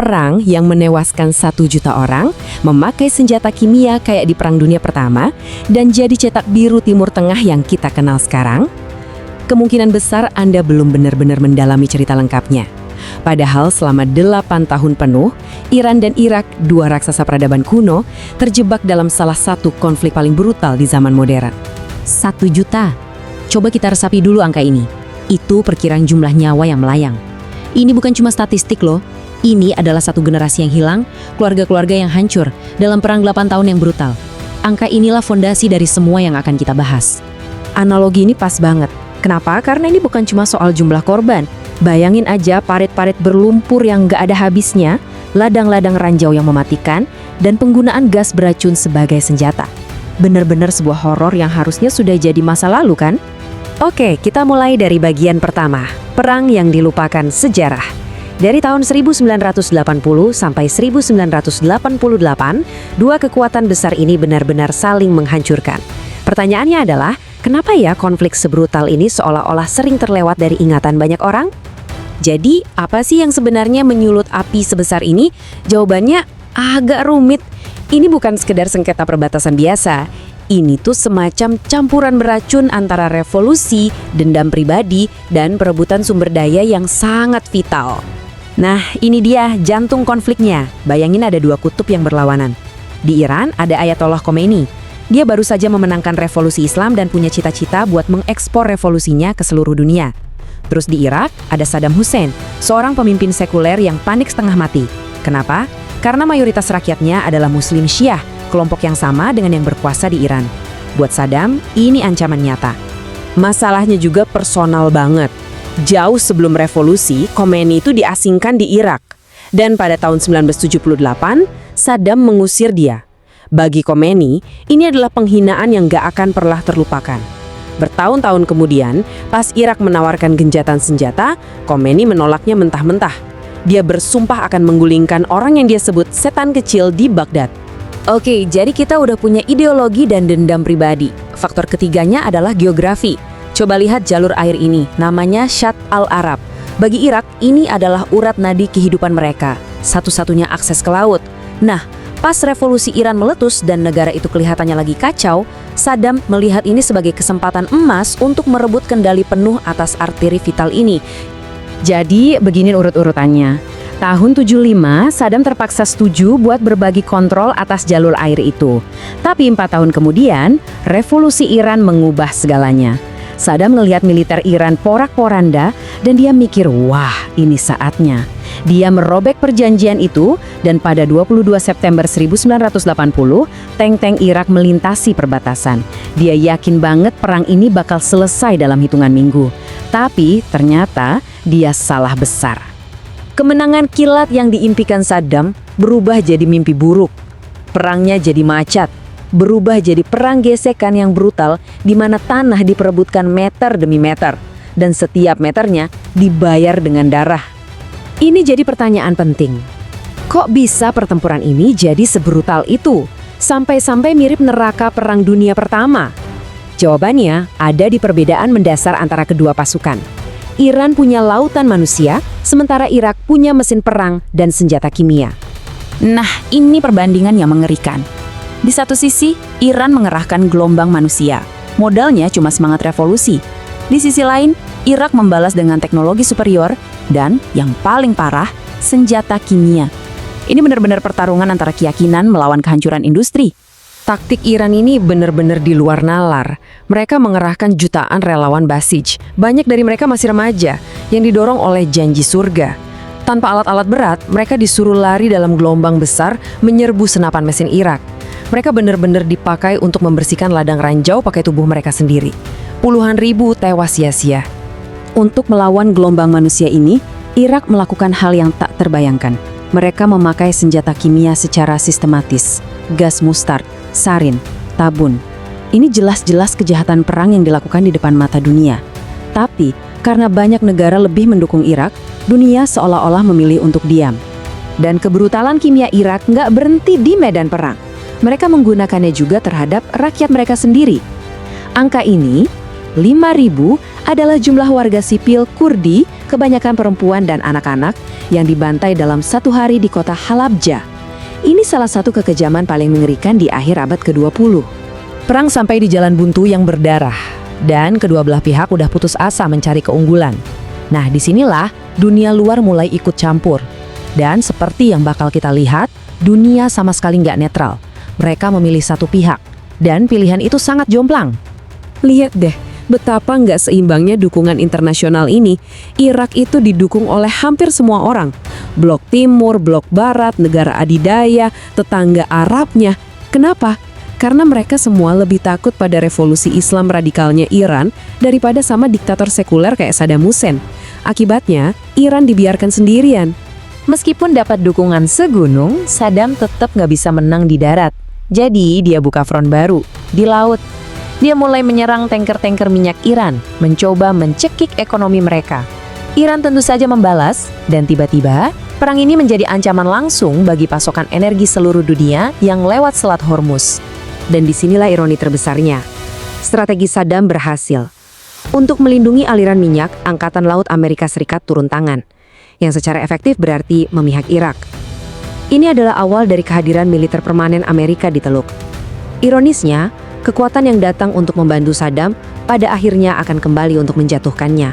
Perang yang menewaskan 1 juta orang, memakai senjata kimia kayak di Perang Dunia Pertama, dan jadi cetak biru Timur Tengah yang kita kenal sekarang? Kemungkinan besar Anda belum benar-benar mendalami cerita lengkapnya. Padahal selama 8 tahun penuh, Iran dan Irak, dua raksasa peradaban kuno, terjebak dalam salah satu konflik paling brutal di zaman modern. 1 juta. Coba kita resapi dulu angka ini. Itu perkiraan jumlah nyawa yang melayang. Ini bukan cuma statistik loh. Ini adalah satu generasi yang hilang, keluarga-keluarga yang hancur dalam perang 8 tahun yang brutal. Angka inilah fondasi dari semua yang akan kita bahas. Analogi ini pas banget. Kenapa? Karena ini bukan cuma soal jumlah korban. Bayangin aja parit-parit berlumpur yang gak ada habisnya, ladang-ladang ranjau yang mematikan, dan penggunaan gas beracun sebagai senjata. Bener-bener sebuah horor yang harusnya sudah jadi masa lalu kan? Oke, kita mulai dari bagian pertama, perang yang dilupakan sejarah. Dari tahun 1980 sampai 1988, dua kekuatan besar ini benar-benar saling menghancurkan. Pertanyaannya adalah, kenapa ya konflik sebrutal ini seolah-olah sering terlewat dari ingatan banyak orang? Jadi, apa sih yang sebenarnya menyulut api sebesar ini? Jawabannya agak rumit. Ini bukan sekedar sengketa perbatasan biasa. Ini tuh semacam campuran beracun antara revolusi, dendam pribadi, dan perebutan sumber daya yang sangat vital. Nah, ini dia jantung konfliknya. Bayangin ada dua kutub yang berlawanan. Di Iran ada Ayatollah Khomeini. Dia baru saja memenangkan revolusi Islam dan punya cita-cita buat mengekspor revolusinya ke seluruh dunia. Terus di Irak ada Saddam Hussein, seorang pemimpin sekuler yang panik setengah mati. Kenapa? Karena mayoritas rakyatnya adalah Muslim Syiah, kelompok yang sama dengan yang berkuasa di Iran. Buat Saddam, ini ancaman nyata. Masalahnya juga personal banget. Jauh sebelum revolusi, Khomeini itu diasingkan di Irak. Dan pada tahun 1978, Saddam mengusir dia. Bagi Khomeini, ini adalah penghinaan yang gak akan pernah terlupakan. Bertahun-tahun kemudian, pas Irak menawarkan gencatan senjata, Khomeini menolaknya mentah-mentah. Dia bersumpah akan menggulingkan orang yang dia sebut setan kecil di Baghdad. Oke, jadi kita udah punya ideologi dan dendam pribadi. Faktor ketiganya adalah geografi. Coba lihat jalur air ini, namanya Shatt al-Arab. Bagi Irak, ini adalah urat nadi kehidupan mereka, satu-satunya akses ke laut. Nah, pas revolusi Iran meletus dan negara itu kelihatannya lagi kacau, Saddam melihat ini sebagai kesempatan emas untuk merebut kendali penuh atas arteri vital ini. Jadi, begini urut-urutannya. Tahun 75, Saddam terpaksa setuju buat berbagi kontrol atas jalur air itu. Tapi 4 tahun kemudian, revolusi Iran mengubah segalanya. Saddam melihat militer Iran porak-poranda dan dia mikir, wah ini saatnya. Dia merobek perjanjian itu dan pada 22 September 1980, tank-tank Irak melintasi perbatasan. Dia yakin banget perang ini bakal selesai dalam hitungan minggu. Tapi ternyata dia salah besar. Kemenangan kilat yang diimpikan Saddam berubah jadi mimpi buruk. Perangnya jadi macet. Berubah jadi perang gesekan yang brutal di mana tanah diperebutkan meter demi meter dan setiap meternya dibayar dengan darah. Ini jadi pertanyaan penting. Kok bisa pertempuran ini jadi sebrutal itu? Sampai-sampai mirip neraka Perang Dunia Pertama? Jawabannya ada di perbedaan mendasar antara kedua pasukan. Iran punya lautan manusia, sementara Irak punya mesin perang dan senjata kimia. Nah, ini perbandingan yang mengerikan. Di satu sisi, Iran mengerahkan gelombang manusia. Modalnya cuma semangat revolusi. Di sisi lain, Irak membalas dengan teknologi superior dan, yang paling parah, senjata kimia. Ini benar-benar pertarungan antara keyakinan melawan kehancuran industri. Taktik Iran ini benar-benar di luar nalar. Mereka mengerahkan jutaan relawan Basij. Banyak dari mereka masih remaja, yang didorong oleh janji surga. Tanpa alat-alat berat, mereka disuruh lari dalam gelombang besar menyerbu senapan mesin Irak. Mereka benar-benar dipakai untuk membersihkan ladang ranjau pakai tubuh mereka sendiri. Puluhan ribu tewas sia-sia. Untuk melawan gelombang manusia ini, Irak melakukan hal yang tak terbayangkan. Mereka memakai senjata kimia secara sistematis. Gas mustard, sarin, tabun. Ini jelas-jelas kejahatan perang yang dilakukan di depan mata dunia. Tapi, karena banyak negara lebih mendukung Irak, dunia seolah-olah memilih untuk diam. Dan kebrutalan kimia Irak nggak berhenti di medan perang. Mereka menggunakannya juga terhadap rakyat mereka sendiri. Angka ini, 5.000 adalah jumlah warga sipil Kurdi, kebanyakan perempuan dan anak-anak, yang dibantai dalam satu hari di kota Halabja. Ini salah satu kekejaman paling mengerikan di akhir abad ke-20. Perang sampai di jalan buntu yang berdarah, dan kedua belah pihak udah putus asa mencari keunggulan. Nah, disinilah dunia luar mulai ikut campur. Dan seperti yang bakal kita lihat, dunia sama sekali nggak netral. Mereka memilih satu pihak, dan pilihan itu sangat jomplang. Lihat deh, betapa nggak seimbangnya dukungan internasional ini. Irak itu didukung oleh hampir semua orang. Blok Timur, Blok Barat, negara adidaya, tetangga Arabnya. Kenapa? Karena mereka semua lebih takut pada revolusi Islam radikalnya Iran daripada sama diktator sekuler kayak Saddam Hussein. Akibatnya, Iran dibiarkan sendirian. Meskipun dapat dukungan segunung, Saddam tetap nggak bisa menang di darat. Jadi, dia buka front baru, di laut. Dia mulai menyerang tanker-tanker minyak Iran, mencoba mencekik ekonomi mereka. Iran tentu saja membalas, dan tiba-tiba, perang ini menjadi ancaman langsung bagi pasokan energi seluruh dunia yang lewat Selat Hormuz. Dan disinilah ironi terbesarnya. Strategi Saddam berhasil. Untuk melindungi aliran minyak, Angkatan Laut Amerika Serikat turun tangan, yang secara efektif berarti memihak Irak. Ini adalah awal dari kehadiran militer permanen Amerika di Teluk. Ironisnya, kekuatan yang datang untuk membantu Saddam pada akhirnya akan kembali untuk menjatuhkannya.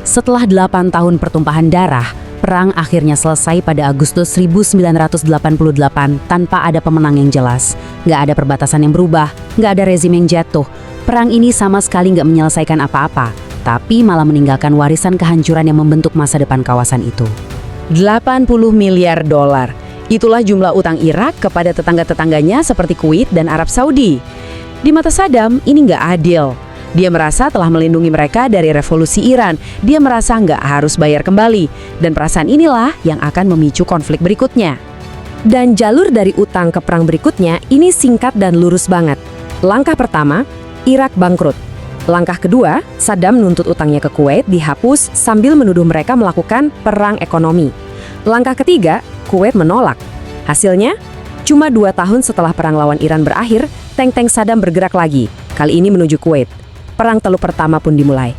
Setelah 8 tahun pertumpahan darah, perang akhirnya selesai pada Agustus 1988 tanpa ada pemenang yang jelas. Nggak ada perbatasan yang berubah, nggak ada rezim yang jatuh. Perang ini sama sekali nggak menyelesaikan apa-apa, tapi malah meninggalkan warisan kehancuran yang membentuk masa depan kawasan itu. 80 miliar dolar. Itulah jumlah utang Irak kepada tetangga-tetangganya seperti Kuwait dan Arab Saudi. Di mata Saddam, ini nggak adil. Dia merasa telah melindungi mereka dari revolusi Iran. Dia merasa nggak harus bayar kembali. Dan perasaan inilah yang akan memicu konflik berikutnya. Dan jalur dari utang ke perang berikutnya ini singkat dan lurus banget. Langkah pertama, Irak bangkrut. Langkah kedua, Saddam nuntut utangnya ke Kuwait dihapus sambil menuduh mereka melakukan perang ekonomi. Langkah ketiga, Kuwait menolak. Hasilnya, cuma 2 tahun setelah perang lawan Iran berakhir, tank-tank Saddam bergerak lagi, kali ini menuju Kuwait. Perang Teluk pertama pun dimulai.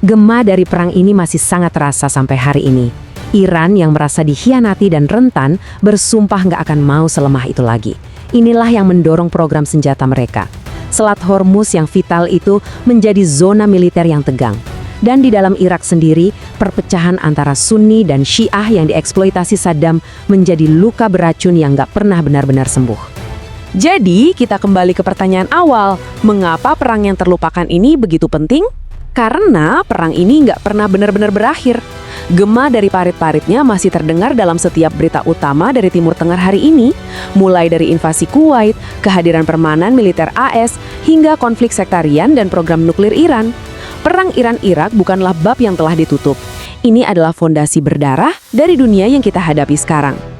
Gema dari perang ini masih sangat terasa sampai hari ini. Iran yang merasa dikhianati dan rentan bersumpah nggak akan mau selemah itu lagi. Inilah yang mendorong program senjata mereka. Selat Hormuz yang vital itu menjadi zona militer yang tegang. Dan di dalam Irak sendiri, perpecahan antara Sunni dan Syiah yang dieksploitasi Saddam menjadi luka beracun yang nggak pernah benar-benar sembuh. Jadi, kita kembali ke pertanyaan awal, mengapa perang yang terlupakan ini begitu penting? Karena perang ini nggak pernah benar-benar berakhir. Gema dari parit-paritnya masih terdengar dalam setiap berita utama dari Timur Tengah hari ini, mulai dari invasi Kuwait, kehadiran permanen militer AS, hingga konflik sektarian dan program nuklir Iran. Perang Iran-Irak bukanlah bab yang telah ditutup. Ini adalah fondasi berdarah dari dunia yang kita hadapi sekarang.